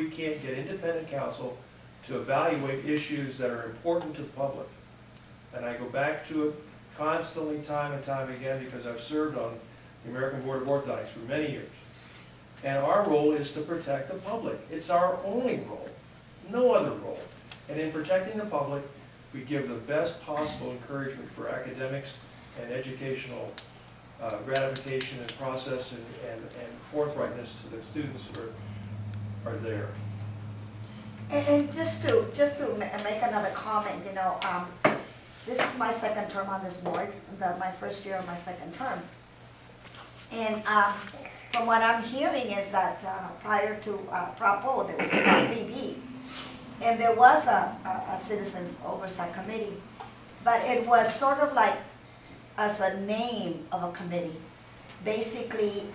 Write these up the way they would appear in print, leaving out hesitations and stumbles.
We can't get independent counsel to evaluate issues that are important to the public. And I go back to it constantly, time and time again, because I've served on the American Board of Orthodontics for many years. And our role is to protect the public. It's our only role, no other role. And in protecting the public, we give the best possible encouragement for academics and educational gratification and process and forthrightness to the students who are there. And just to make another comment, you know, this is my second term on this board, my first year of my second term. And from what I'm hearing is that prior to Prop O, there was a Prop BB, and there was a Citizens Oversight Committee, but it was sort of like as a name of a committee. Basically,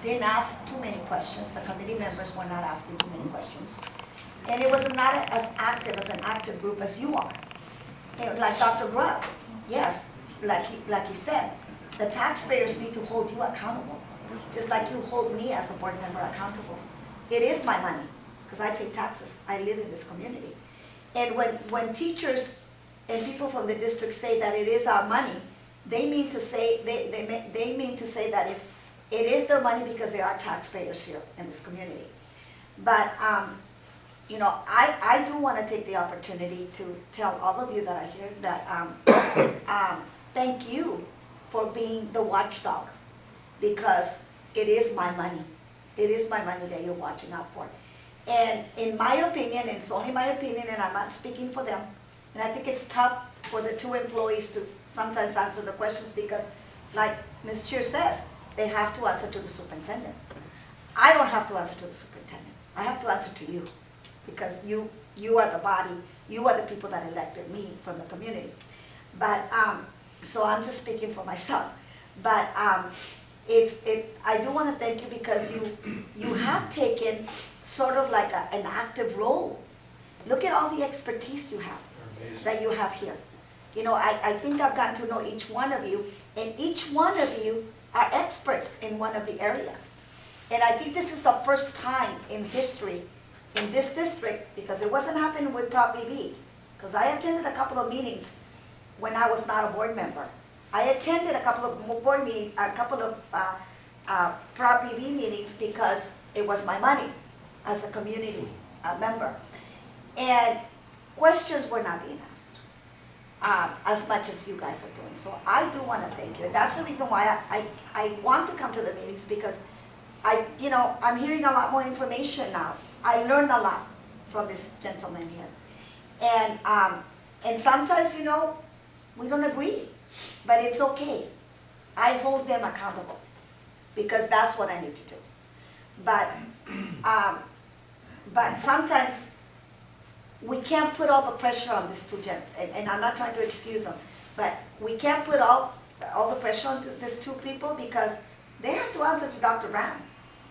didn't ask too many questions. The committee members were not asking too many questions. And it was not as active as an active group as you are. Like Dr. Grubb, yes, like he said, the taxpayers need to hold you accountable, just like you hold me as a board member accountable. It is my money, because I pay taxes. I live in this community. And when teachers and people from the district say that it is our money, they mean to say they mean to say that it is their money because they are taxpayers here in this community. But you know, I do want to take the opportunity to tell all of you that are here that thank you for being the watchdog, because it is my money. It is my money that you're watching out for. And in my opinion, and it's only my opinion, and I'm not speaking for them, and I think it's tough for the two employees to sometimes answer the questions because, like Ms. Cheer says, they have to answer to the superintendent. I don't have to answer to the superintendent. I have to answer to you, because you are the body, you are the people that elected me from the community. But, so I'm just speaking for myself. But I do want to thank you because you have taken sort of like an active role. Look at all the expertise you have, that you have here. You know, I think I've gotten to know each one of you, and each one of you are experts in one of the areas. And I think this is the first time in history in this district, because it wasn't happening with Prop BB, because I attended a couple of meetings when I was not a board member. I attended a couple of board meetings, a couple of Prop BB meetings because it was my money as a community member. And questions were not being asked as much as you guys are doing. So I do want to thank you. That's the reason why I want to come to the meetings, because you know, I'm hearing a lot more information now. I learned a lot from this gentleman here. And sometimes, you know, we don't agree, but it's okay. I hold them accountable because that's what I need to do. But sometimes we can't put all the pressure on these two gentlemen, and I'm not trying to excuse them, but we can't put all the pressure on these two people because they have to answer to Dr. Brand.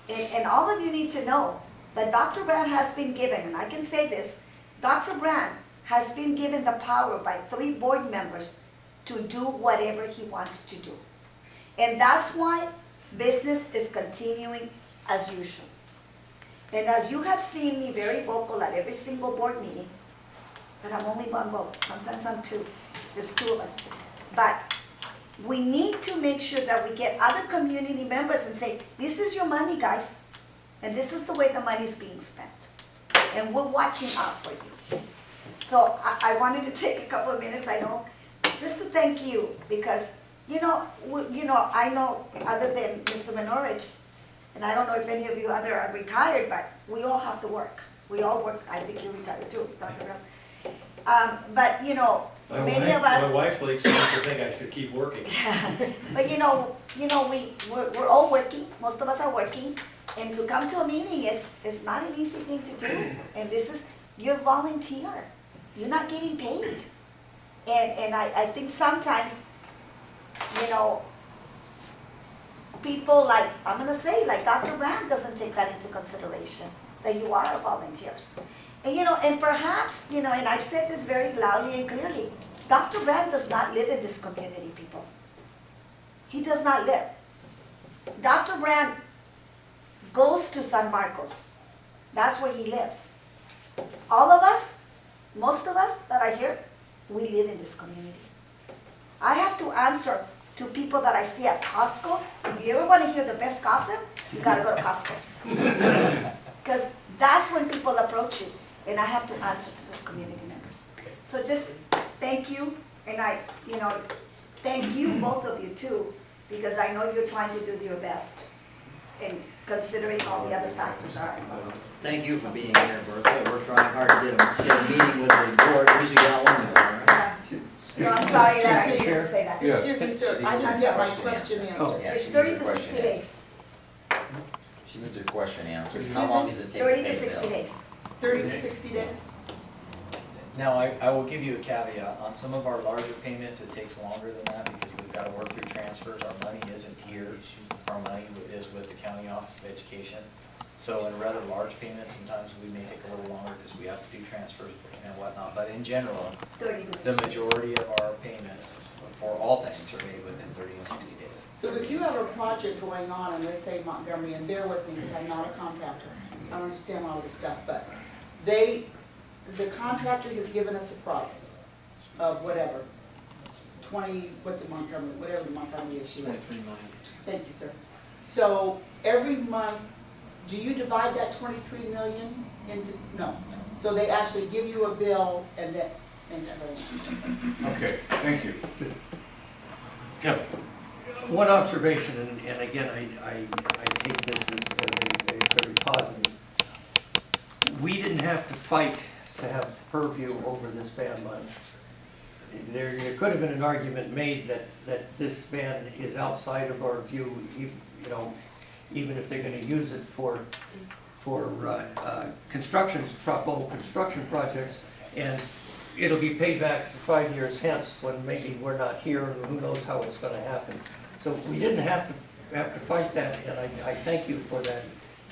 And all of you need to know that Dr. Brand has been given, and I can say this, Dr. Brand has been given the power by 3 board members to do whatever he wants to do. And that's why business is continuing as usual. And as you have seen me very vocal at every single board meeting, but I'm only one vote, sometimes I'm 2, there's 2 of us. But we need to make sure that we get other community members and say, this is your money, guys, and this is the way the money is being spent. And we're watching out for you. So I wanted to take a couple of minutes, I know, just to thank you, because, you know, I know other than Mr. Menorich, and I don't know if any of you other are retired, but we all have to work. We all work. I think you're retired too, Dr. Ram. But, you know, many of us. My wife likes to think I should keep working. But you know, we're all working. Most of us are working, and to come to a meeting is not an easy thing to do. And this is you're volunteer. You're not getting paid. And I think sometimes, you know, people like, I'm going to say, like Dr. Brand doesn't take that into consideration, that you are volunteers. And, you know, and perhaps, you know, and I've said this very loudly and clearly, Dr. Brand does not live in this community, people. He does not live. Dr. Brand goes to San Marcos That's where he lives. All of us, most of us that are here, we live in this community. I have to answer to people that I see at Costco. If you ever want to hear the best gossip, you gotta go to Costco. Because that's when people approach you, and I have to answer to those community members. So just thank you, and thank you, both of you too, because I know you're trying to do your best in considering all the other factors are involved. Thank you for being here, Bertha. We're trying hard to get a meeting with the board. At least we got one there, all right? So I'm sorry that I Excuse me, didn't say that. Yeah. Excuse me, sir, I didn't get my question answered. Yeah, It's she 30 needs to her 60 question days. She needs her question answered. Excuse How long me? does it take to 30 pay to the 60 bill? days. 30 to 60 days? Now, I will give you a caveat. On some of our larger payments, it takes longer than that because we've got to work through transfers. Our money isn't here. Our money is with the County Office of Education. So in rather large payments, sometimes we may take a little longer because we have to do transfers and whatnot. But in general, 30 to 60 the days. majority of our payments for all things are made within 30 and 60 days. So if you have a project going on, and let's say Montgomery, and bear with me because I'm not a contractor, I don't understand all this stuff, but the contractor has given us a price of whatever, whatever the Montgomery issue is. Thank you, sir. So every month, do you divide that 23 million into, no. So they actually give you a bill and that, Okay, thank you. Kevin? One observation, and again, I take this as a very positive. We didn't have to fight to have purview over this ban money. There could have been an argument made that this ban is outside of our view, even if they're gonna use it for construction projects, and it'll be paid back 5 years hence when maybe we're not here and who knows how it's gonna happen. So we didn't have to fight that, and I thank you for that,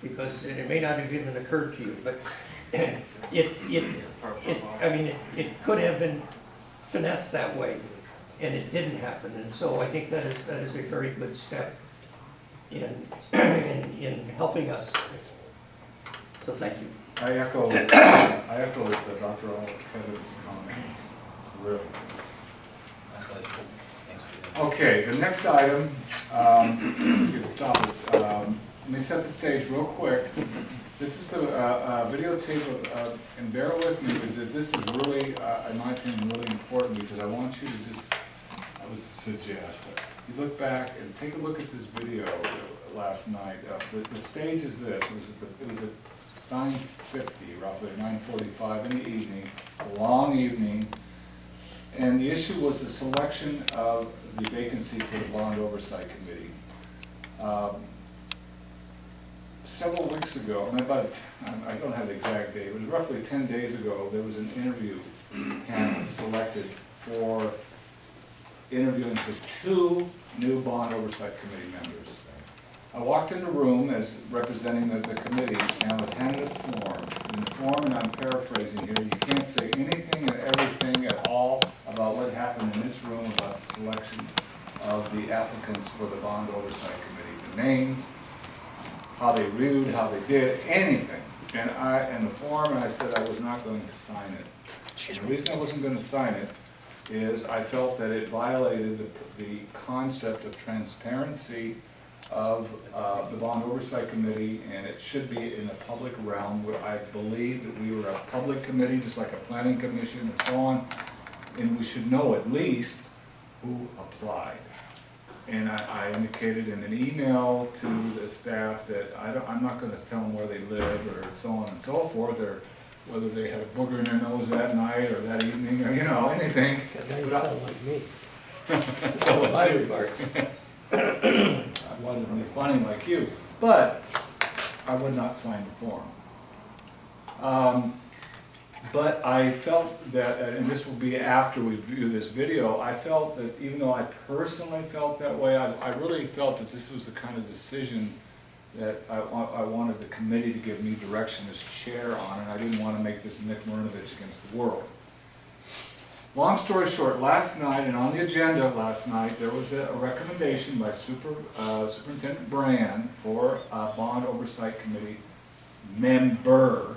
because it may not have even occurred to you, but it could have been finessed that way, and it didn't happen, and so I think that is a very good step in helping us. So thank you. I echo Dr. Kevin's comments, really. Thanks for that. Okay, the next item, you can stop it. Let me set the stage real quick. This is a videotape of, and bear with me, but this is really, in my opinion, really important because I want you to I would suggest that you look back and take a look at this video last night. The stage is this. It was at 9:50, roughly 9:45 in the evening, a long evening, and the issue was the selection of the vacancy for the Bond Oversight Committee. Several weeks ago, I don't have the exact date, it was roughly 10 days ago, there was an interview panel selected for interviewing for 2 new Bond Oversight Committee members. I walked in the room as representing the committee and was handed a form. In the form, and I'm paraphrasing here, you can't say anything and everything at all about what happened in this room about the selection of the applicants for the Bond Oversight Committee. The names, how they reviewed, how they did, anything. And the form, I said I was not going to sign it. The reason I wasn't going to sign it is I felt that it violated the concept of transparency of the Bond Oversight Committee, and it should be in the public realm where I believe that we were a public committee, just like a planning commission and so on, and we should know at least who applied. And I indicated in an email to the staff that I'm not going to tell them where they live or so on and so forth, or whether they had a booger in their nose that night or that evening, or anything. Now you sound like me. So My remarks. I wanted to be funny like you, but I would not sign the form. But I felt that, and this will be after we view this video, I felt that even though I personally felt that way, I really felt that this was the kind of decision that I wanted the committee to give me direction as chair on, and I didn't want to make this Nick Marinovich against the world. Long story short, last night, and on the agenda last night, there was a recommendation by Superintendent Brand for a Bond Oversight Committee member,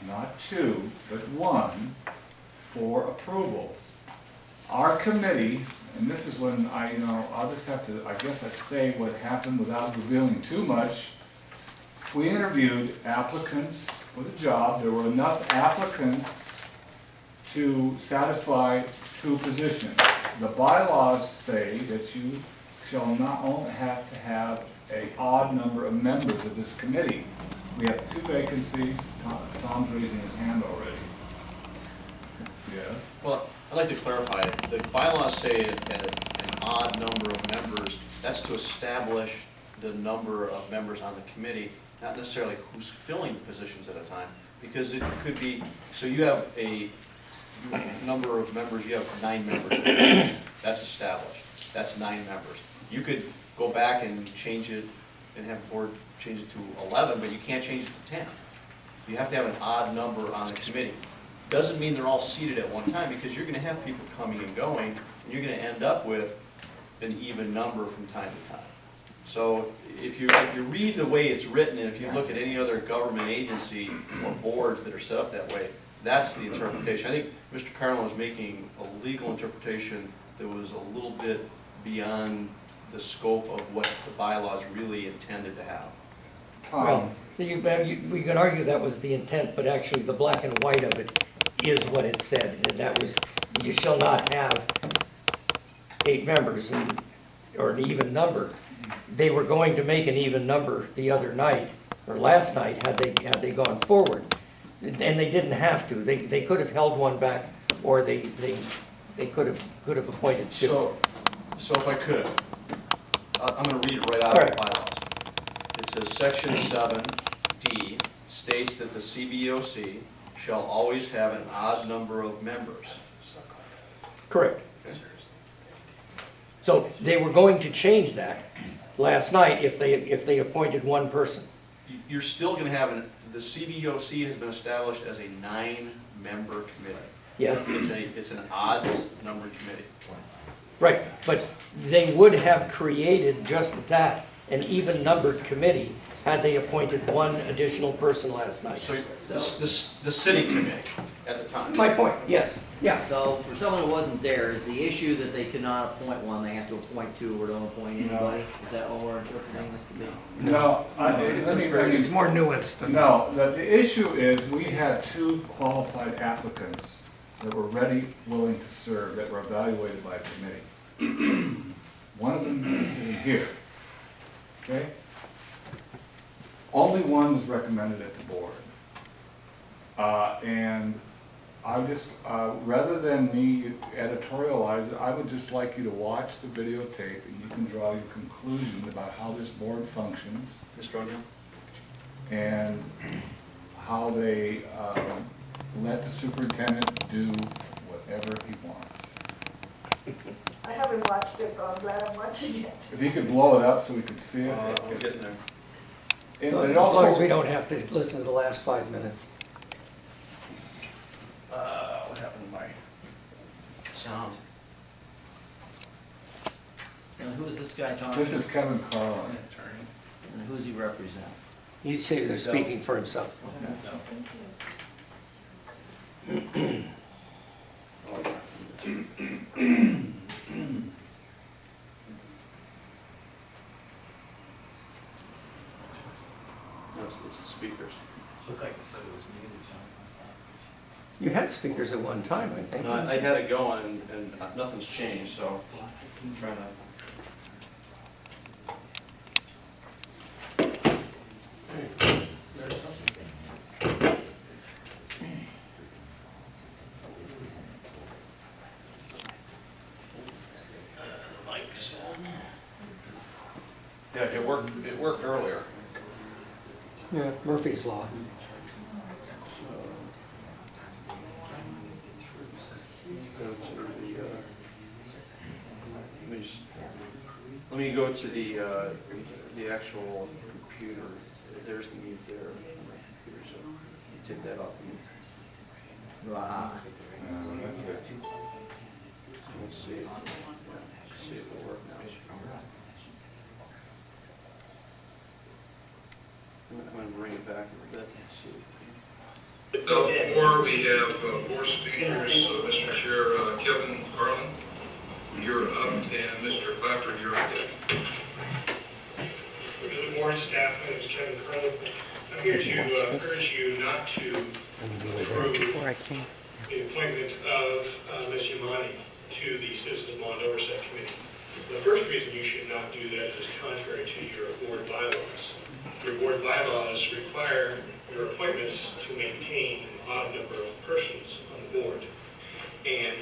not two, but one, for approval. Our committee, and this is when I'll just have to, I guess I'd say what happened without revealing too much. We interviewed applicants for the job. There were enough applicants to satisfy 2 positions. The bylaws say that you shall not only have to have an odd number of members of this committee. We have 2 vacancies. Tom's raising his hand already. Yes? Well, I'd like to clarify, the bylaws say that an odd number of members, that's to establish the number of members on the committee, not necessarily who's filling positions at a time, because it could be, so you have a number of members, you have 9 members, that's established, that's 9 members. You could go back and change it and have the board change it to 11, but you can't change it to 10. You have to have an odd number on the committee. Doesn't mean they're all seated at one time, because you're gonna have people coming and going, and you're gonna end up with an even number from time to time. So if you read the way it's written, and if you look at any other government agency or boards that are set up that way, that's the interpretation. I think Mr. Carlin was making a legal interpretation that was a little bit beyond the scope of what the bylaws really intended to have. Well, we could argue that was the intent, but actually the black and white of it is what it said, and that was, you shall not have 8 members, or an even number. They were going to make an even number the other night, or last night, had they gone forward. And they didn't have to. They could have held one back, or they could have appointed 2. So if I could, I'm going to read it right out of the bylaws. It says section 7D states that the CBOC shall always have an odd number of members. Correct. Okay? So they were going to change that last night if they appointed 1 person. You're still going to have the CBOC has been established as a 9-member committee. Yes. It's an odd number committee. Right, but they would have created just that, an even numbered committee, had they appointed 1 additional person last night. So the city committee at the time. My point, yes, yeah. So for someone who wasn't there, is the issue that they cannot appoint 1, they have to appoint 2, or don't appoint anybody? Is that what we're interpreting this to be? No, It's more nuanced than that. No, the issue is we had 2 qualified applicants that were ready, willing to serve, that were evaluated by a committee. One of them is sitting here, okay? Only one was recommended at the board. And I just, rather than me editorialize it, I would just like you to watch the videotape and you can draw your conclusion about how this board functions Mr. O'Neill? and how they let the superintendent do whatever he wants. I haven't watched this, so I'm glad I'm watching it. If you could blow it up so we could see it. We're getting there. It As long as we also, don't have to listen to the last 5 minutes. What happened to my sound? And who is this guy talking? this is Kevin Carlin. And who's he represent? He's saying they're speaking for himself. No, it's the speakers. Looked like it said it was muted or something. You had speakers at one time, I think. No, I had it going and nothing's changed, so I'm trying to. Yeah, it worked earlier. Yeah, Murphy's Law. Let me go to the actual computer. There's the mute there on my computer, so take that off. Right. That's it. Let's see. Yeah, see if it'll work now. I'm gonna bring it back a bit. Four, we have four speakers. Mr. Chair, Kevin Carlin, you're up, and Mr. Clapper, you're up. To the board staff, my name is Kevin Carlin. I'm here to urge you not to approve the appointment of Ms. Yamani to the Citizens Bond Oversight Committee. The first reason you should not do that is contrary to your board bylaws. Your board bylaws require your appointments to maintain an odd number of persons on the board. And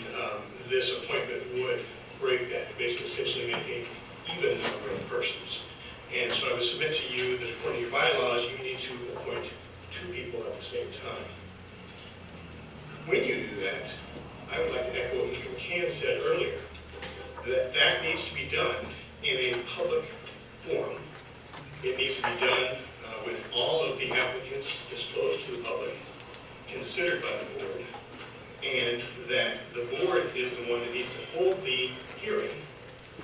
this appointment would break that, basically essentially maintain even number of persons. And so I would submit to you that according to your bylaws, you need to appoint 2 people at the same time. When you do that, I would like to echo what Mr. McCann said earlier, that needs to be done in a public forum. It needs to be done with all of the applicants disclosed to the public, considered by the board, and that the board is the one that needs to hold the hearing,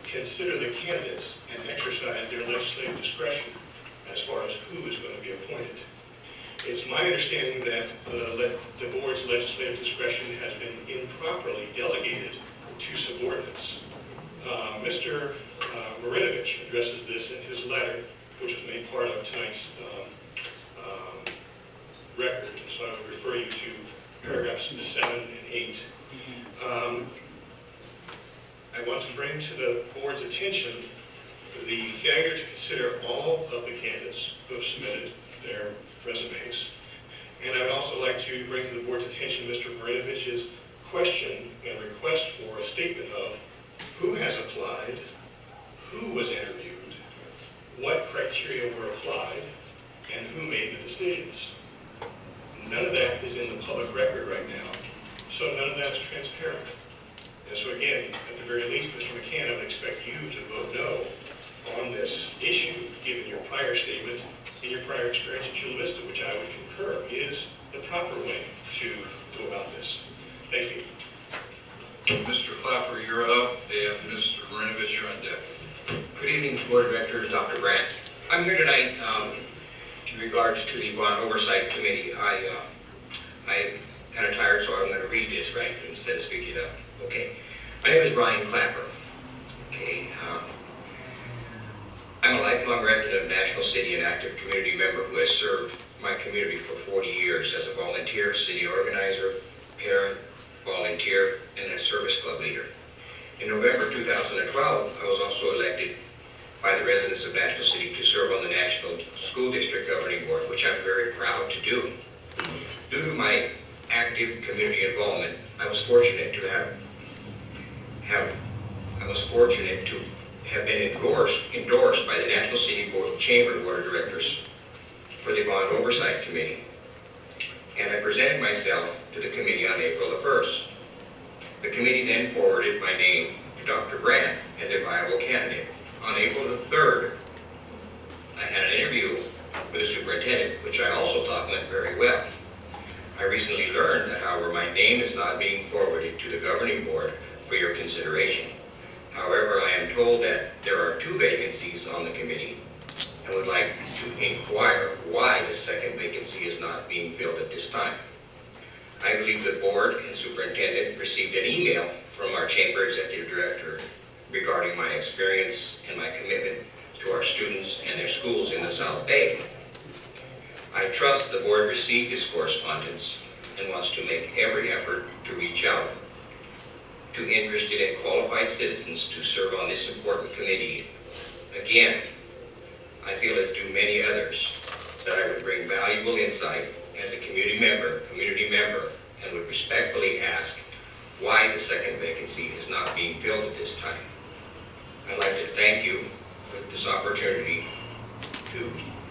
consider the candidates, and exercise their legislative discretion as far as who is going to be appointed. It's my understanding that the board's legislative discretion has been improperly delegated to subordinates. Mr. Marinovich addresses this in his letter, which was made part of tonight's record. So I would refer you to paragraphs 7 and 8. I want to bring to the board's attention the failure to consider all of the candidates who have submitted their resumes. And I would also like to bring to the board's attention Mr. Marinovich's question and request for a statement of who has applied, who was interviewed, what criteria were applied, and who made the decisions. None of that is in the public record right now, so none of that is transparent. And so again, at the very least, Mr. McCann, I would expect you to vote no on this issue, given your prior statement and your prior experience at Chula Vista, which I would concur is the proper way to go about this. Thank you. Mr. Clapper, you're up, and Mr. Marinovich, you're on deck. Good evening, Board of Directors, Dr. Brandt. I'm here tonight in regards to the Bond Oversight Committee. I'm kind of tired, so I'm going to read this right instead of speaking it up. Okay. My name is Brian Clapper. Okay. I'm a lifelong resident of National City and active community member who has served my community for 40 years as a volunteer, city organizer, parent, volunteer, and a service club leader. In November 2012, I was also elected by the residents of National City to serve on the National School District Governing Board, which I'm very proud to do. Due to my active community involvement, I was fortunate to have been endorsed by the National City Chamber Board of Directors for the Bond Oversight Committee. And I presented myself to the committee on April the 1st. The committee then forwarded my name to Dr. Brandt as a viable candidate. On April the 3rd, I had an interview with the superintendent, which I also thought went very well. I recently learned that, however, my name is not being forwarded to the governing board for your consideration. However, I am told that there are 2 vacancies on the committee and would like to inquire why the second vacancy is not being filled at this time. I believe the board and superintendent received an email from our chamber executive director regarding my experience and my commitment to our students and their schools in the South Bay. I trust the board received this correspondence and wants to make every effort to reach out to interested and qualified citizens to serve on this important committee. Again, I feel, as do many others, that I would bring valuable insight as a community member, and would respectfully ask why the second vacancy is not being filled at this time. I'd like to thank you for this opportunity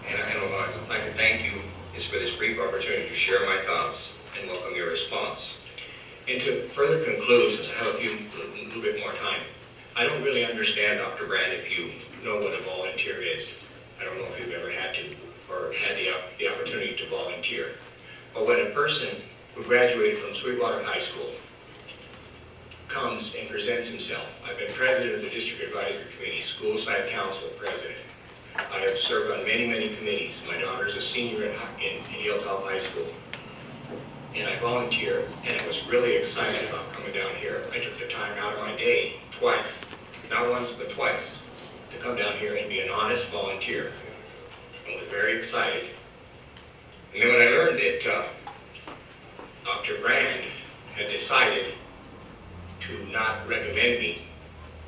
I'd like to thank you for this brief opportunity to share my thoughts and welcome your response. And to further conclude, since I have a little bit more time, I don't really understand, Dr. Brandt, if you know what a volunteer is. I don't know if you've ever had to or had the opportunity to volunteer. But when a person who graduated from Sweetwater High School comes and presents himself, I've been president of the District Advisory Committee, School Site Council president. I have served on many, many committees. My daughter's a senior in Hilltop High School. And I volunteer, and I was really excited about coming down here. I took the time out of my day, twice, not once, but twice, to come down here and be an honest volunteer. I was very excited. And then when I learned that Dr. Brand had decided to not recommend me,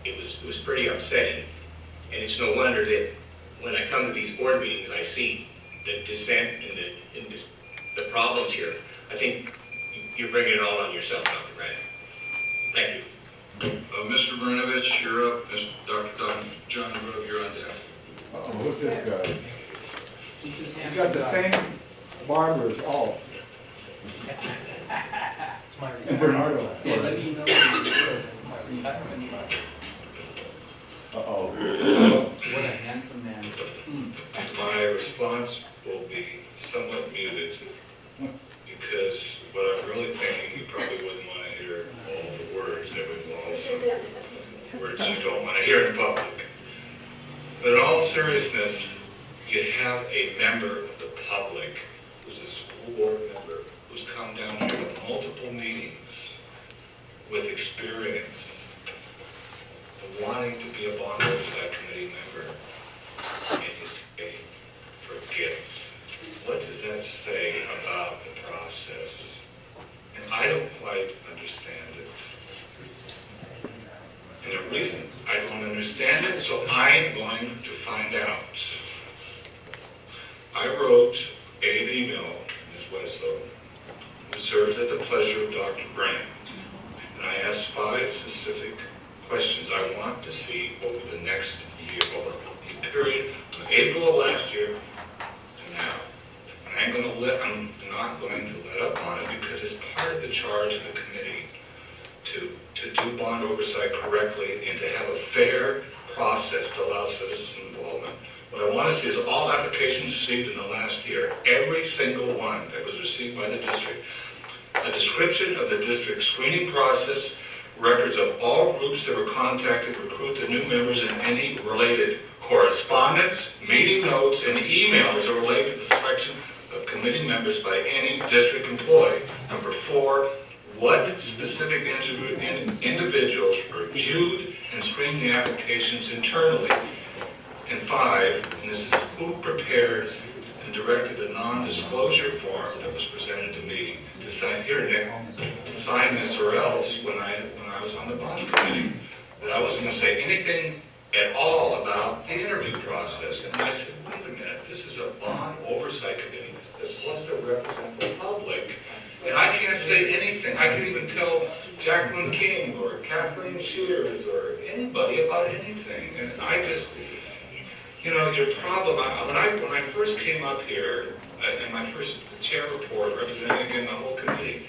it was pretty upsetting. And it's no wonder that when I come to these board meetings, I see the dissent and the problems here. I think you're bringing it all on yourself, Dr. Brand. Thank you. Mr. Marinovich, you're up. Dr. John Grove, you're on deck. Uh-oh, who's this guy? He's got the same barber as all. It's my And Bernardo. Yeah, let me know my retirement fund. Uh-oh. What a handsome man. My response will be somewhat muted, because what I'm really thinking, you probably wouldn't want to hear all the words that would involve some words you don't want to hear in public. But in all seriousness, you have a member of the public who's a school board member who's come down here to multiple meetings with experience of wanting to be a bond oversight committee member, and you say, forget it. What does that say about the process? And I don't quite understand it. And the reason I don't understand it, so I'm going to find out. I wrote an email, Ms. Weslow, who serves at the pleasure of Dr. Brand, and I asked 5 specific questions I want to see over the next year, over the period from April of last year to now. And I'm not going to let up on it, because it's part of the charge of the committee to do bond oversight correctly and to have a fair process to allow citizen involvement. What I want to see is all applications received in the last year, every single one that was received by the district, a description of the district screening process, records of all groups that were contacted to recruit the new members, and any related correspondence, meeting notes, and emails that relate to the selection of committee members by any district employee. Number 4, what specific individuals reviewed and screened the applications internally? And 5, and this is who prepared and directed the non-disclosure form that was presented to me to sign, here, Nick, sign this or else, when I was on the bond committee, that I wasn't going to say anything at all about the interview process. And I said, wait a minute, this is a bond oversight committee that's supposed to represent the public, and I can't say anything. I can't even tell Jacqueline King or Kathleen Shears or anybody about anything. And I just, you know, your problem, when I first came up here, and my first chair report representing again the whole committee,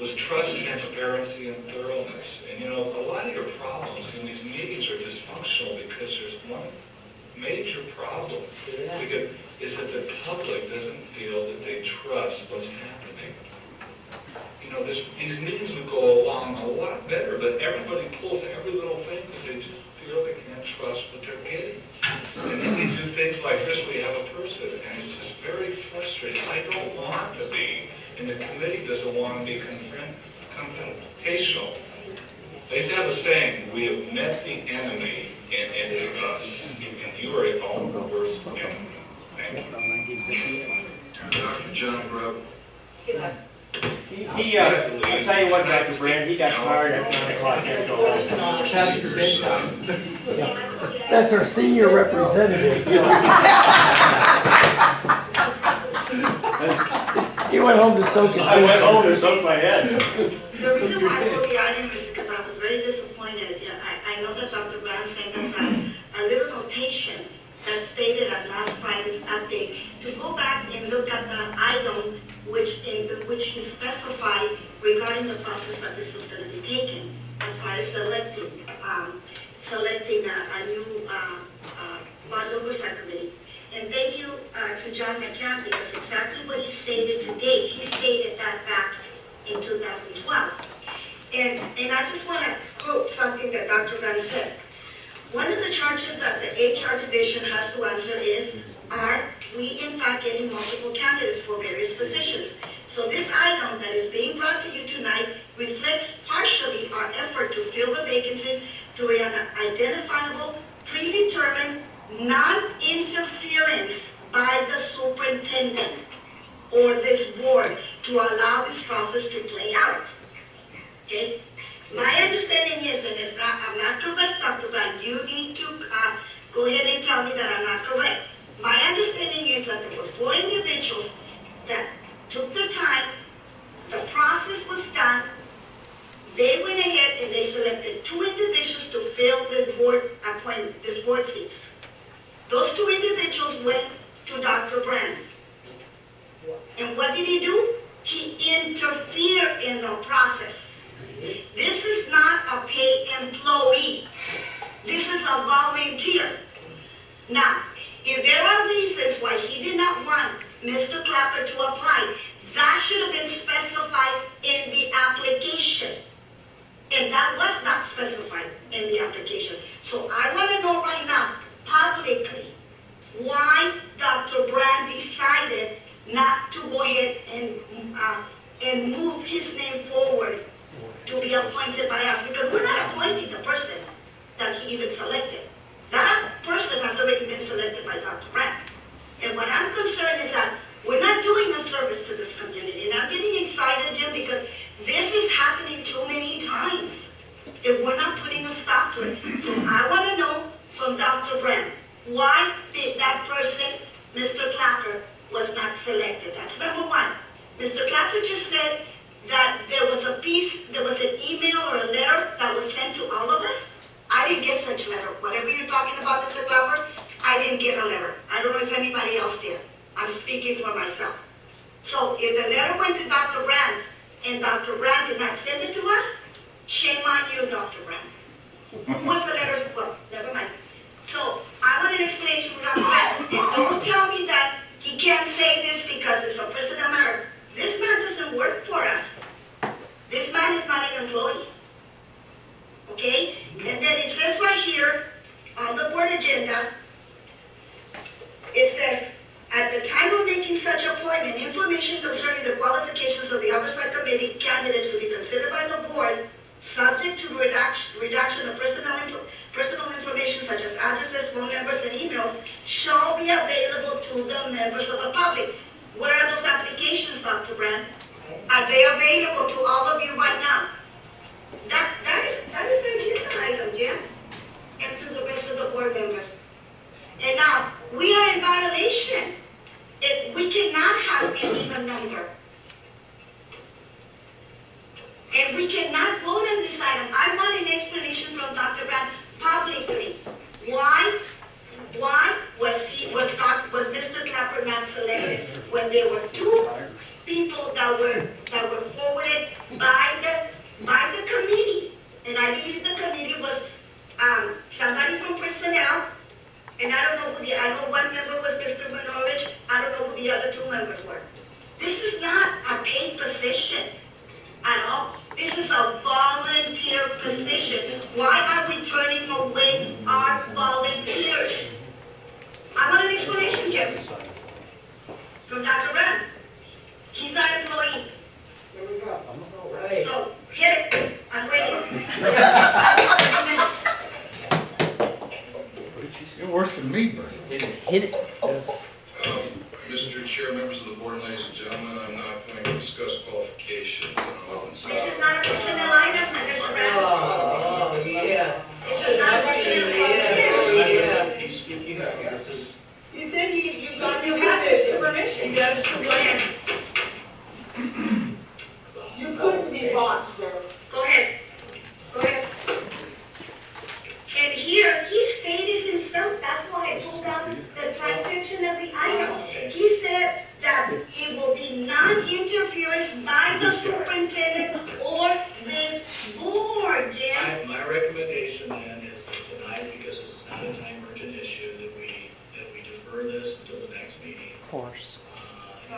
was trust, transparency, and thoroughness. And you know, a lot of your problems in these meetings are dysfunctional because there's one major problem, is that the public doesn't feel that they trust what's happening. You know, these meetings would go along a lot better, but everybody pulls every little thing because they just feel they can't trust what they're getting. And then we do things like this, we have a person, and it's just very frustrating. I don't want to be, and the committee doesn't want to be confrontational. I used to have a saying, we have met the enemy, and it is us. And you are at all the worst enemy. Thank you. Dr. John Grubb. I'll tell you what, Dr. Brand, he got fired at 9 o'clock. That's our senior representative. He went home to soak his I went home to soak my head. The reason why I wrote the item is because I was very disappointed. Yeah, I know that Dr. Brand sent us a little notation that stated at last Friday's update to go back and look at the item which he specified regarding the process that this was going to be taken as far as selecting a new bond oversight committee. And thank you to John McCann, because exactly what he stated today, he stated that back in 2012. And I just want to quote something that Dr. Brand said. one of the charges that the HR division has to answer is, are we in fact getting multiple candidates for various positions? So this item that is being brought to you tonight reflects partially our effort to fill the vacancies through an identifiable, predetermined, non-interference by the superintendent or this board to allow this process to play out. Okay? My understanding is, and if I'm not correct, Dr. Brand, you need to go ahead and tell me that I'm not correct. My understanding is that there were 4 individuals that took their time, the process was done, they went ahead and they selected 2 individuals to fill this board seats. Those 2 individuals went to Dr. Brand. And what did he do? He interfered in the process. This is not a paid employee. This is a volunteer. Now, if there are reasons why he did not want Mr. Clapper to apply, that should have been specified in the application. And that was not specified in the application. So I want to know right now, publicly, why Dr. Brand decided not to go ahead and move his name forward to be appointed by us, because we're not appointing the person that he even selected. That person has already been selected by Dr. Brand. And what I'm concerned is that we're not doing a service to this community. And I'm getting excited, Jim, because this is happening too many times. And we're not putting a stop to it. So I want to know from Dr. Brand, why did that person, Mr. Clapper, was not selected? That's number 1. Mr. Clapper just said that there was an email or a letter that was sent to all of us. I didn't get such a letter. Whatever you're talking about, Mr. Clapper, I didn't get a letter. I don't know if anybody else did. I'm speaking for myself. So if the letter went to Dr. Brand and Dr. Brand did not send it to us, shame on you, Dr. Brand. Who was the letter? Well, never mind. So I want an explanation from Dr. Brand. And don't tell me that he can't say this because it's a personnel matter. This man doesn't work for us. This man is not an employee. Okay? And then it says right here on the board agenda, it says, at the time of making such appointment, information concerning the qualifications of the Oversight Committee candidates to be considered by the board, subject to redaction of personal information such as addresses, phone numbers, and emails, shall be available to the members of the public. Where are those applications, Dr. Brand? Are they available to all of you right now? That is an agenda item, Jim, and to the rest of the board members. And now, we are in violation. We cannot have an even number. And we cannot vote on this item. I want an explanation from Dr. Brand publicly. Why was Mr. Clapper not selected when there were 2 people that were forwarded by the committee? And I believe the committee was somebody from personnel, and I know one member was Mr. Manovich. I don't know who the other 2 members were. This is not a paid position at all. This is a volunteer position. Why are we turning away our volunteers? I want an explanation, Jim, from Dr. Brand. He's our employee. Here we go. Right. So, hit it. I'm waiting. 2 minutes. You're worse than me, Bert. Hit it. Mr. Chair, members of the board, ladies and gentlemen, I'm not going to discuss qualifications in an open session. This is not a personnel item, Mr. Brand. Oh, yeah. This is not a personnel item. Yeah. He's speaking, this is, He said you got You your got his position. permission. You got his Go permission. ahead. You couldn't be bought, sir. Go ahead. Go ahead. And here, he stated himself, that's why I pulled out the transcription of the item. He said that it will be non-interference by the superintendent or this board, Jim. My recommendation then is that tonight, because it's not a time urgent issue, that we defer this until the next meeting. Of course.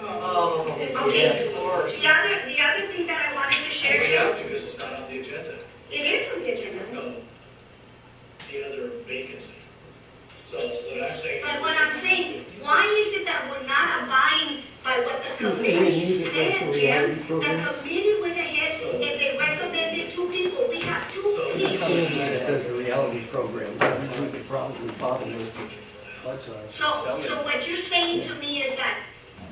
Oh, Okay. of course. The other thing that I wanted to share, We have Jim, to, because it's not on the agenda. it is on the agenda. No. The other vacant So what I'm saying. But what I'm saying, why is it that we're not abiding by what the committee said, Jim? The committee went ahead and they recommended 2 people. We have 2 seats. Because the reality program, that was the problem was, that's right. So what you're saying to me is that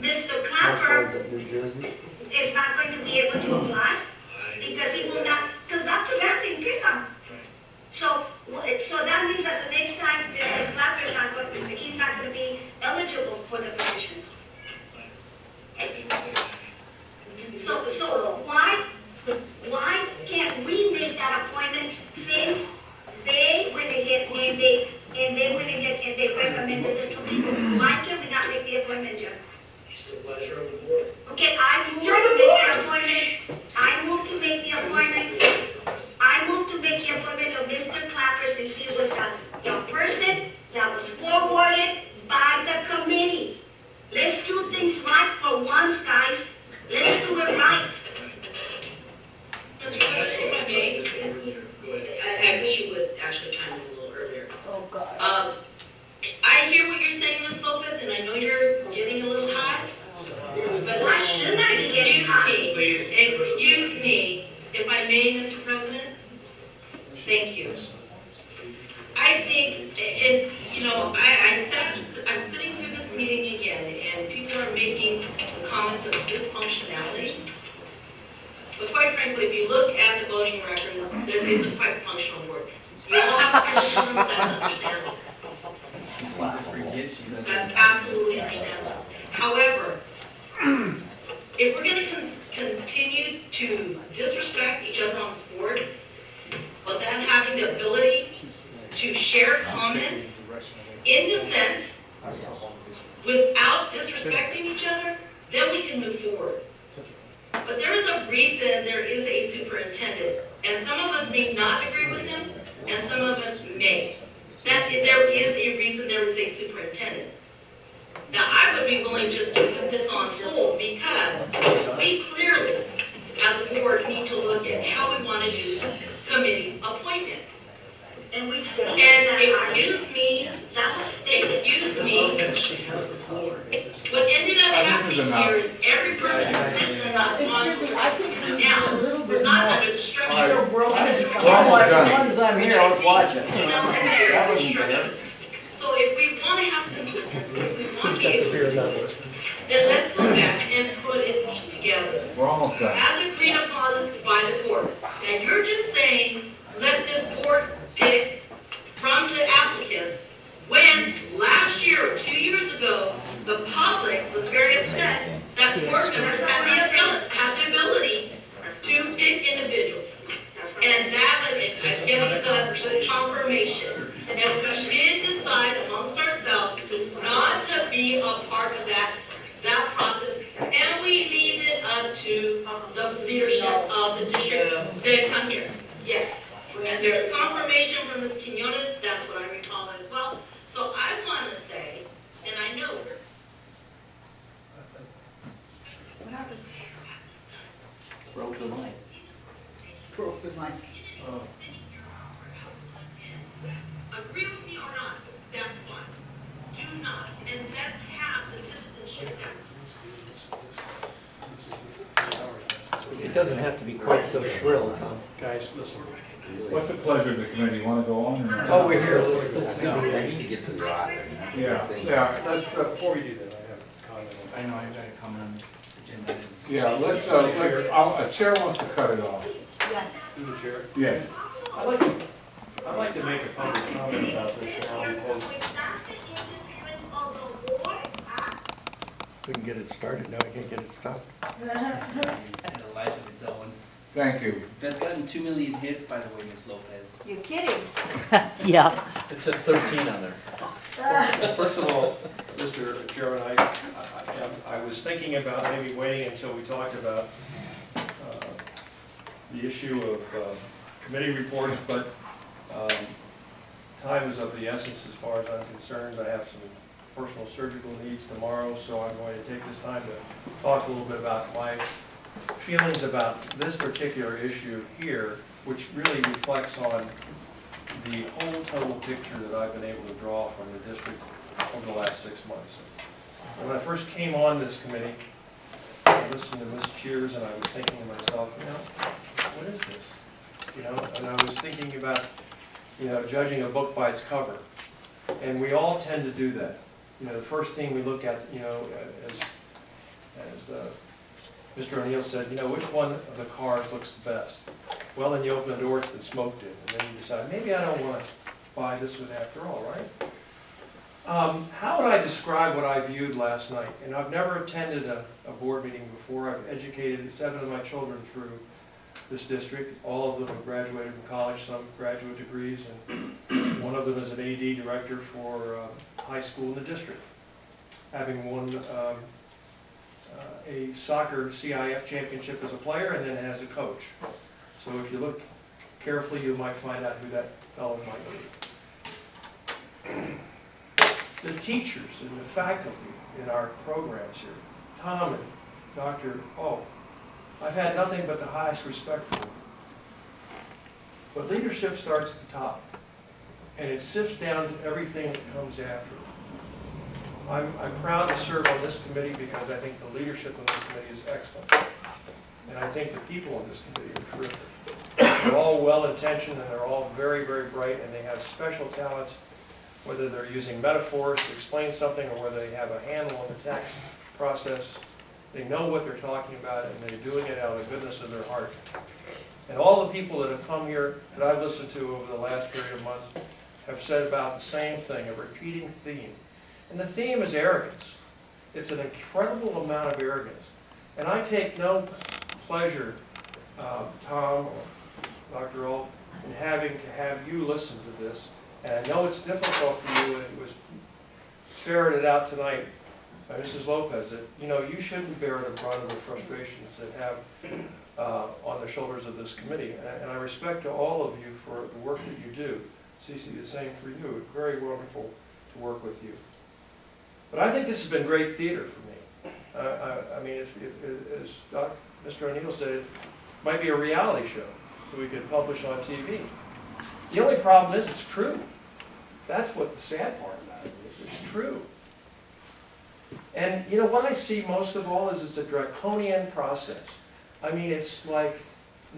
Mr. How far is Clapper it, New Jersey? is not going to be able to apply? Because he will not, because Dr. Grant didn't pick him. So that means that the next time Mr. Clapper's not going to, he's not going to be eligible for the position. I didn't say that. So why can't we make that appointment since they went ahead and they recommended the 2 people? Why can we not make the appointment, Jim? It's the pleasure of the board. Okay, I move to make the appointment. I move to make the appointment of Mr. Clapper since he was the person that was forwarded by the committee. Let's do things right for once, guys. Let's do it right. Mr. President, if I may, Go ahead. I wish you would actually chime in a little earlier. Oh, God. I hear what you're saying, Ms. Lopez, and I know you're getting a little hot. But Why shouldn't I be getting hot? Excuse me, if I may, Mr. President? Thank you. I think, and, you know, I'm sitting through this meeting again, and people are making comments of dysfunctionality. But quite frankly, if you look at the voting records, there is a quite functional board. We all have criticisms, that's understandable. That's absolutely understandable. However, if we're going to continue to disrespect each other on this board, but then having the ability to share comments in dissent without disrespecting each other, then we can move forward. But there is a reason there is a superintendent, and some of us may not agree with him, and some of us may. That there is a reason there is a superintendent. Now, I would be willing just to put this on hold because we clearly, as a board, need to look at how we want to do committee appointment. And we stated And that. excuse me, That was stated. what ended up This is happening enough. here is every person that sits in that Excuse me, I think we need now a little is bit not more. under the structure. All right. We're all Mr. We're almost As done. long as I'm here, let's watch it. That That wasn't fair. So if we want to have consistency, if we want to be able Fair to, enough. then let's go back and put it together. We're almost done. As agreed upon by the board. Now, you're just saying, let this board pick from the applicants, when last year or 2 years ago, the public was very upset that board members had the ability to pick individuals. And that was, I get the confirmation. And we did decide amongst ourselves not to be a part of that process. And we leave it up to the leadership of the district that come here. Yes. And there's confirmation from Ms. Quinones, that's what I recall as well. So I want to say, and I know Broke the mic. Broke the mic. agree with me or not, that's fine. Do not, and let's have the citizenship act. It doesn't have to be quite so shrill, Tom. Guys, listen. What's the pleasure of the committee? You want to go on or not? Oh, we're here, let's do it. I need to get to the rock. Yeah, let's, Before we do that, I have a comment on I know, I've got to comment on this agenda. a chair wants to cut it off. Yeah. through the chair. Yes. I'd like to make a public comment about this now because Without the interference of the board, We can get it started, now we can get it stopped. And a life of its own. Thank you. That's gotten 2 million hits, by the way, Ms. Lopez. You're kidding. Yeah. It said 13 on there. first of all, Mr. Chairman, I was thinking about maybe waiting until we talked about the issue of committee reports, but time is of the essence as far as I'm concerned. I have some personal surgical needs tomorrow, so I'm going to take this time to talk a little bit about my feelings about this particular issue here, which really reflects on the whole total picture that I've been able to draw from the district over the last 6 months. When I first came on this committee, I listened to Ms. Cheers and I was thinking to myself, what is this? And I was thinking about, judging a book by its cover. And we all tend to do that. The first thing we look at, as Mr. O'Neill said, which one of the cars looks the best? Well, then you open the door, it's been smoked in, and then you decide, maybe I don't want to buy this one after all, right? How would I describe what I viewed last night? And I've never attended a board meeting before. I've educated 7 of my children through this district. All of them have graduated from college, some graduate degrees, and one of them is an AD director for high school in the district, having won a soccer CIF championship as a player and then as a coach. So if you look carefully, you might find out who that fellow might be. The teachers and the faculty in our programs here, Tom and Dr. I've had nothing but the highest respect for them. But leadership starts at the top, and it sifts down to everything that comes after. I'm proud to serve on this committee because I think the leadership on this committee is excellent. And I think the people on this committee are terrific. They're all well-intentioned and they're all very, very bright, and they have special talents, whether they're using metaphors to explain something or whether they have a handle on the tax process. They know what they're talking about and they're doing it out of the goodness of their heart. And all the people that have come here that I've listened to over the last period of months have said about the same thing, a repeating theme. And the theme is arrogance. It's an incredible amount of arrogance. And I take no pleasure, Tom or Dr. Old, in having to have you listen to this. And I know it's difficult for you, and it was ferreted out tonight by Mrs. Lopez, that you shouldn't bear the brunt of the frustrations that have on the shoulders of this committee. And I respect all of you for the work that you do. Cece, the same for you. It's very wonderful to work with you. But I think this has been great theater for me. I mean, as Mr. O'Neill said, it might be a reality show that we could publish on TV. The only problem is it's true. That's what the sad part about it is. It's true. And what I see most of all is it's a draconian process. I mean, it's like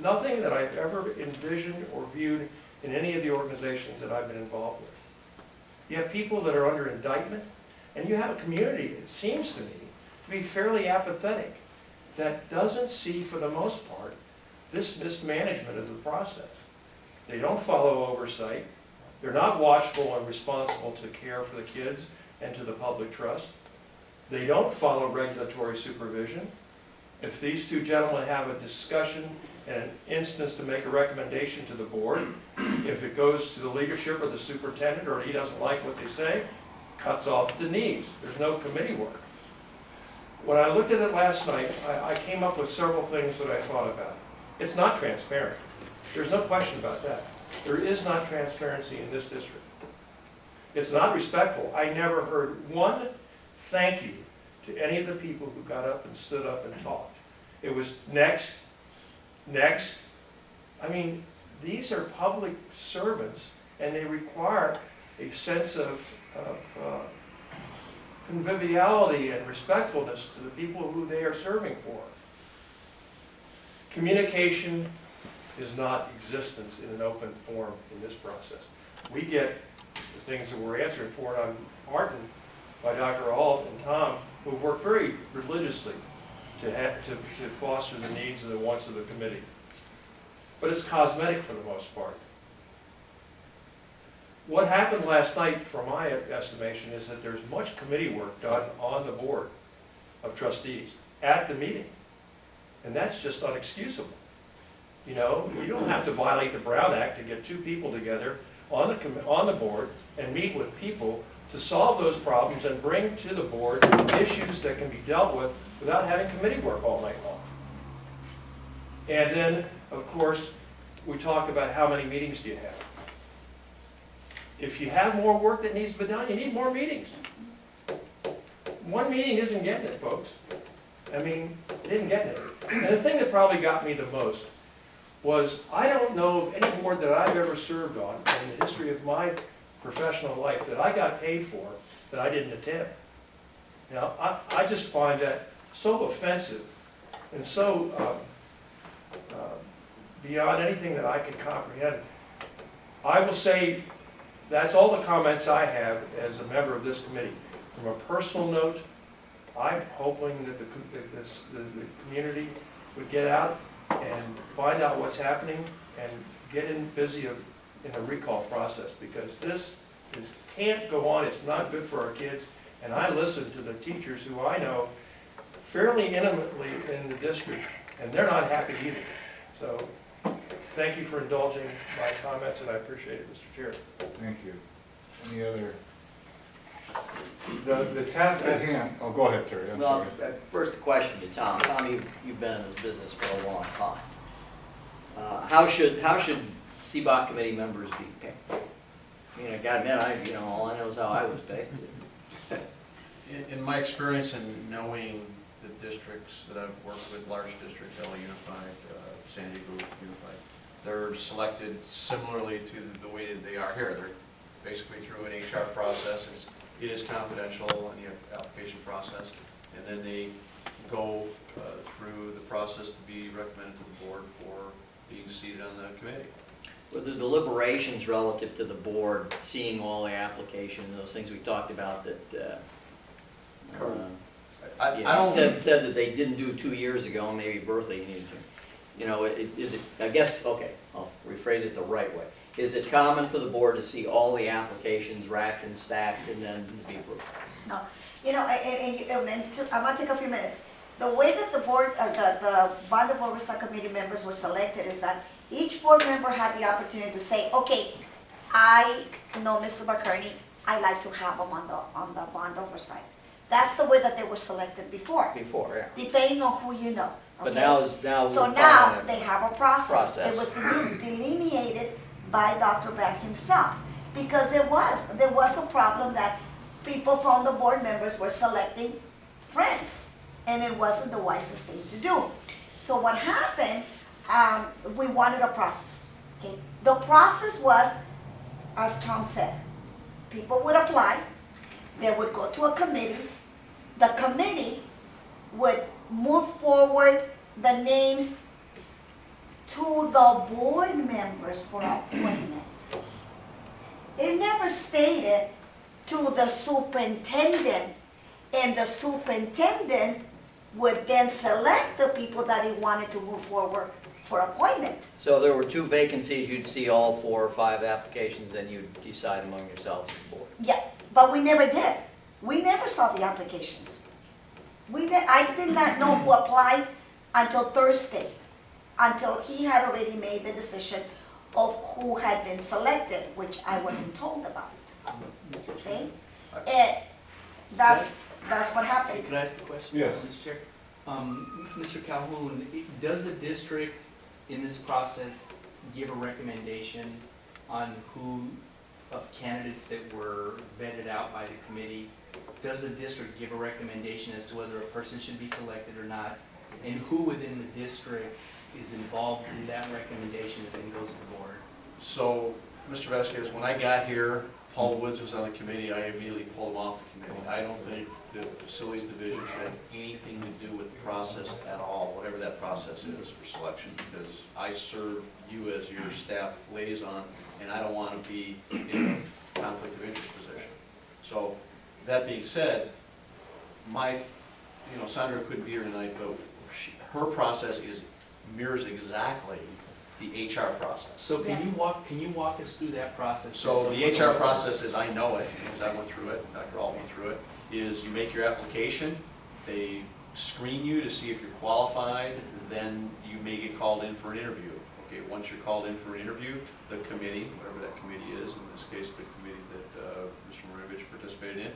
nothing that I've ever envisioned or viewed in any of the organizations that I've been involved with. You have people that are under indictment, and you have a community, it seems to me, to be fairly apathetic, that doesn't see, for the most part, this mismanagement of the process. They don't follow oversight. They're not watchful and responsible to care for the kids and to the public trust. They don't follow regulatory supervision. If these two gentlemen have a discussion and an instance to make a recommendation to the board, if it goes to the leadership or the superintendent or he doesn't like what they say, cuts off the knees. There's no committee work. When I looked at it last night, I came up with several things that I thought about. It's not transparent. There's no question about that. There is not transparency in this district. It's not respectful. I never heard one thank you to any of the people who got up and stood up and talked. It was next, next. I mean, these are public servants and they require a sense of conviviality and respectfulness to the people who they are serving for. Communication is not existence in an open forum in this process. We get the things that we're answering for, and I'm heartened by Dr. Alt and Tom, who have worked very religiously to foster the needs and the wants of the committee. But it's cosmetic for the most part. What happened last night, from my estimation, is that there's much committee work done on the board of trustees at the meeting. And that's just unexcusable. You don't have to violate the Brown Act to get two people together on the board and meet with people to solve those problems and bring to the board issues that can be dealt with without having committee work all night long. And then, of course, we talk about how many meetings do you have. If you have more work that needs to be done, you need more meetings. One meeting isn't getting it, folks. I mean, it isn't getting it. And the thing that probably got me the most was, I don't know of any board that I've ever served on in the history of my professional life that I got paid for that I didn't attend. Now, I just find that so offensive and so beyond anything that I can comprehend. I will say that's all the comments I have as a member of this committee. From a personal note, I'm hoping that the community would get out and find out what's happening and get busy in a recall process, because this can't go on. It's not good for our kids. And I listen to the teachers who I know fairly intimately in the district, and they're not happy either. So thank you for indulging my comments, and I appreciate it, Mr. Chair. Thank you. Any other? The task at hand, oh, go ahead, Terry, I'm Well, sorry. first a question to Tom. Tom, you've been in this business for a long time. How should CBOC committee members be picked? I mean, I gotta admit, all I know is how I was picked. In my experience in knowing the districts that I've worked with, large districts, LA Unified, San Diego Unified, they're selected similarly to the way that they are here. They're basically through an HR process. It is confidential in the application process, and then they go through the process to be recommended to the board for being seated on the committee. With the deliberations relative to the board, seeing all the application, those things we talked about that, I don't. said that they didn't do 2 years ago, and maybe Bertha needed to. Is it, I guess, okay, I'll rephrase it the right way. Is it common for the board to see all the applications racked and stacked and then be approved? No, I'm gonna take a few minutes. The way that the board, the Bond of Oversight Committee members were selected is that each board member had the opportunity to say, okay, I know Mr. McCurney, I like to have him on the Bond Oversight. That's the way that they were selected before. Before, yeah. Depending on who you know. But okay? now So we're now following they have a process. process. It was delineated by Dr. Beck himself, because there was a problem that people from the board members were selecting friends, and it wasn't the wisest thing to do. So what happened, we wanted a process. Okay, the process was, as Tom said, people would apply, they would go to a committee, the committee would move forward the names to the board members for appointment. It never stated to the superintendent, and the superintendent would then select the people that he wanted to move forward for appointment. So there were 2 vacancies, you'd see all 4 or 5 applications, and you'd decide among yourselves as a board. Yeah, but we never did. We never saw the applications. I did not know who applied until Thursday, until he had already made the decision of who had been selected, which I wasn't told about. See? And that's what happened. Can I ask a question? Yes. Mr. Chair? Mr. Calhoun, does the district in this process give a recommendation on who of candidates that were vetted out by the committee? Does the district give a recommendation as to whether a person should be selected or not? And who within the district is involved in that recommendation that then goes to the board? So, Mr. Vasquez, when I got here, Paul Woods was on the committee. I immediately pulled him off the committee. I don't think the facilities division should have anything to do with the process at all, whatever that process is for selection, because I serve you as your staff liaison, and I don't want to be in a conflict of interest position. So, that being said, Sandra couldn't be here tonight, but her process mirrors exactly the HR process. So can you walk us through that process? So the HR process, as I know it, because I went through it, Dr. Alt went through it, is you make your application, they screen you to see if you're qualified, then you may get called in for an interview. Okay, once you're called in for an interview, the committee, whatever that committee is, in this case the committee that Mr. Marinovich participated in,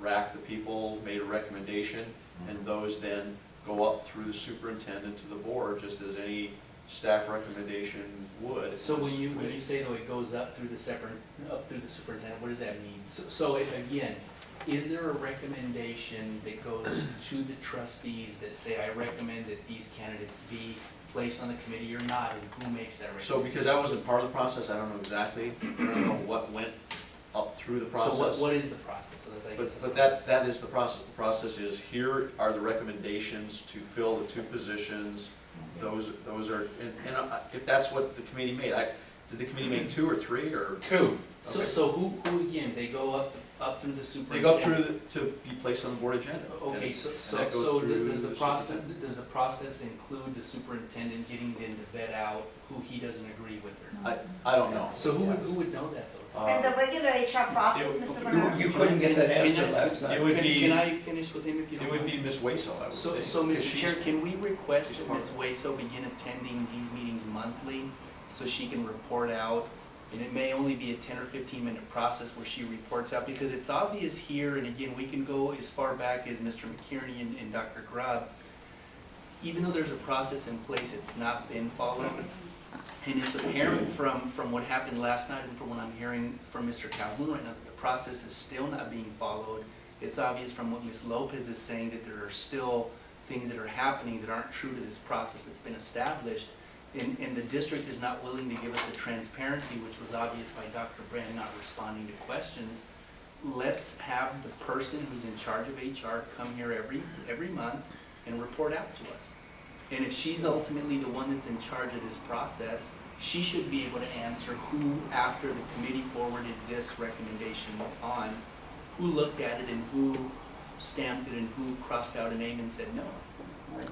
racked the people, made a recommendation, and those then go up through the superintendent to the board, just as any staff recommendation would. So when you say though it goes up through the superintendent, what does that mean? So again, is there a recommendation that goes to the trustees that say, I recommend that these candidates be placed on the committee or not, and who makes that So recommendation? because I wasn't part of the process, I don't know exactly, I don't know what went up through the process. So what is the process? So that I guess- But that is the process. The process is, here are the recommendations to fill the two positions. Those are, and if that's what the committee made, did the committee make two or three, or? Two. So, Okay. so who again, they go up through the They go superintendent? through to be placed on the board agenda. Okay, And- so, and so, that goes so through does the the process, superintendent. does the process include the superintendent getting them to vet out who he doesn't agree with or not? I don't know. So who would know that though? And the regular HR process, it- Mr. you- Bernard? You couldn't get that answer last night. It would be- Can I finish with him if you It don't would mind? be Ms. Waso, I would So, think. so, 'cause Mr. she's- Chair, can we request she's that part Ms. of Waso begin attending these meetings monthly so she can report out? And it may only be a 10 or 15-minute process where she reports out, because it's obvious here, and again, we can go as far back as Mr. McKierney and Dr. Grubb. Even though there's a process in place, it's not been followed. And it's apparent from what happened last night and from what I'm hearing from Mr. Calhoun right now, that the process is still not being followed. It's obvious from what Ms. Lopez is saying that there are still things that are happening that aren't true to this process that's been established. And the district is not willing to give us a transparency, which was obvious by Dr. Brand not responding to questions. Let's have the person who's in charge of HR come here every month and report out to us. And if she's ultimately the one that's in charge of this process, she should be able to answer who, after the committee forwarded this recommendation on, who looked at it and who stamped it and who crossed out a name and said no.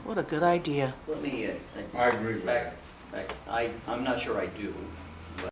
What a good idea. Let me, I agree with that. I'm not sure I do.